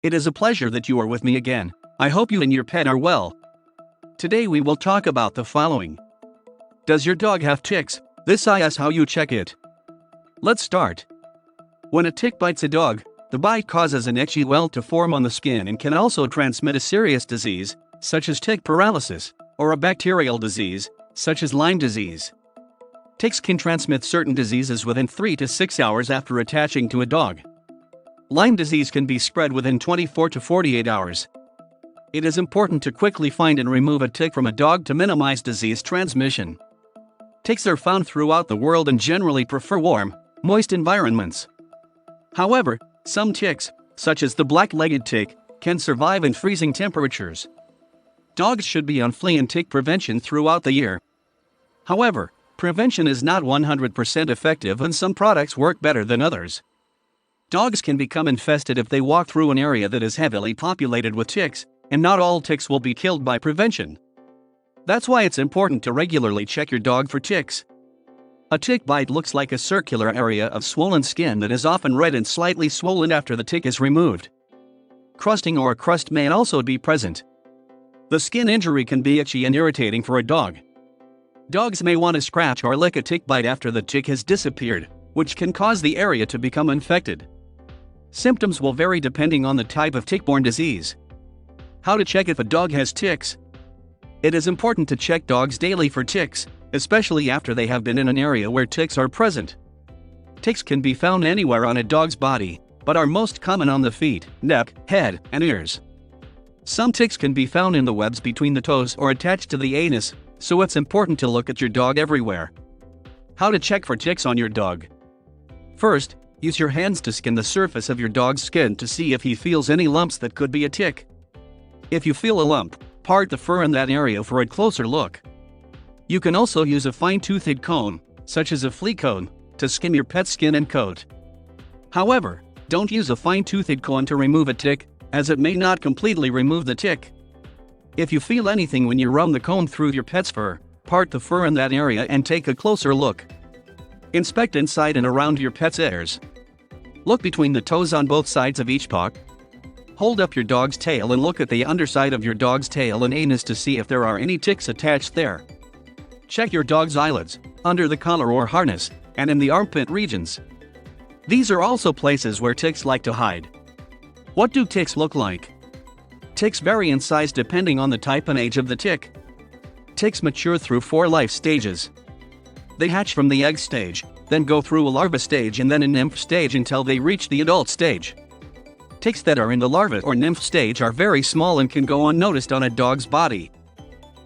It is a pleasure that you are with me again. I hope you and your pet are well. Today we will talk about the following. Does your dog have ticks? This is how you check it. Let's start. When a tick bites a dog, the bite causes an itchy welt to form on the skin and can also transmit a serious disease, such as tick paralysis, or a bacterial disease, such as Lyme disease. Ticks can transmit certain diseases within 3 to 6 hours after attaching to a dog. Lyme disease can be spread within 24 to 48 hours. It is important to quickly find and remove a tick from a dog to minimize disease transmission. Ticks are found throughout the world and generally prefer warm, moist environments. However, some ticks, such as the black-legged tick, can survive in freezing temperatures. Dogs should be on flea and tick prevention throughout the year. However, prevention is not 100% effective and some products work better than others. Dogs can become infested if they walk through an area that is heavily populated with ticks, and not all ticks will be killed by prevention. That's why it's important to regularly check your dog for ticks. A tick bite looks like a circular area of swollen skin that is often red and slightly swollen after the tick is removed. Crusting or a crust may also be present. The skin injury can be itchy and irritating for a dog. Dogs may want to scratch or lick a tick bite after the tick has disappeared, which can cause the area to become infected. Symptoms will vary depending on the type of tick-borne disease. How to check if a dog has ticks? It is important to check dogs daily for ticks, especially after they have been in an area where ticks are present. Ticks can be found anywhere on a dog's body, but are most common on the feet, neck, head, and ears. Some ticks can be found in the webs between the toes or attached to the anus, so it's important to look at your dog everywhere. How to check for ticks on your dog? First, use your hands to scan the surface of your dog's skin to see if he feels any lumps that could be a tick. If you feel a lump, part the fur in that area for a closer look. You can also use a fine-toothed comb, such as a flea comb, to skim your pet's skin and coat. However, don't use a fine-toothed comb to remove a tick, as it may not completely remove the tick. If you feel anything when you run the comb through your pet's fur, part the fur in that area and take a closer look. Inspect inside and around your pet's ears. Look between the toes on both sides of each paw. Hold up your dog's tail and look at the underside of your dog's tail and anus to see if there are any ticks attached there. Check your dog's eyelids, under the collar or harness, and in the armpit regions. These are also places where ticks like to hide. What do ticks look like? Ticks vary in size depending on the type and age of the tick. Ticks mature through 4 life stages. They hatch from the egg stage, then go through a larva stage and then a nymph stage until they reach the adult stage. Ticks that are in the larva or nymph stage are very small and can go unnoticed on a dog's body.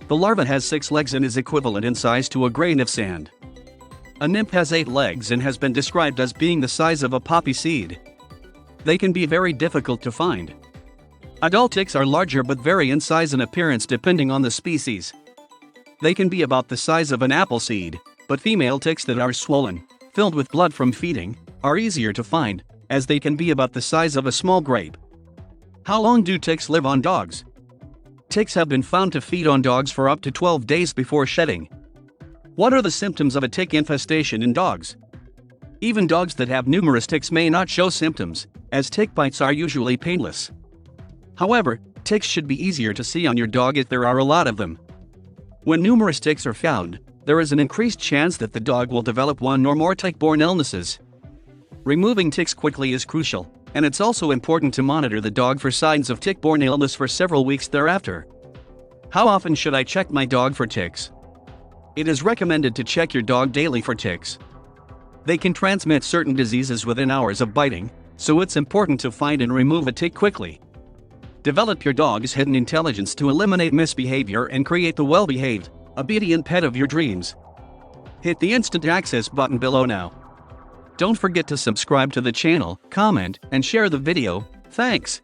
The larva has 6 legs and is equivalent in size to a grain of sand. A nymph has 8 legs and has been described as being the size of a poppy seed. They can be very difficult to find. Adult ticks are larger but vary in size and appearance depending on the species. They can be about the size of an apple seed, but female ticks that are swollen, filled with blood from feeding, are easier to find, as they can be about the size of a small grape. How long do ticks live on dogs? Ticks have been found to feed on dogs for up to 12 days before shedding. What are the symptoms of a tick infestation in dogs? Even dogs that have numerous ticks may not show symptoms, as tick bites are usually painless. However, ticks should be easier to see on your dog if there are a lot of them. When numerous ticks are found, there is an increased chance that the dog will develop one or more tick-borne illnesses. Removing ticks quickly is crucial, and it's also important to monitor the dog for signs of tick-borne illness for several weeks thereafter. How often should I check my dog for ticks? It is recommended to check your dog daily for ticks. They can transmit certain diseases within hours of biting, so it's important to find and remove a tick quickly. Develop your dog's hidden intelligence to eliminate misbehavior and create the well-behaved, obedient pet of your dreams. Hit the instant access button below now. Don't forget to subscribe to the channel, comment, and share the video. Thanks.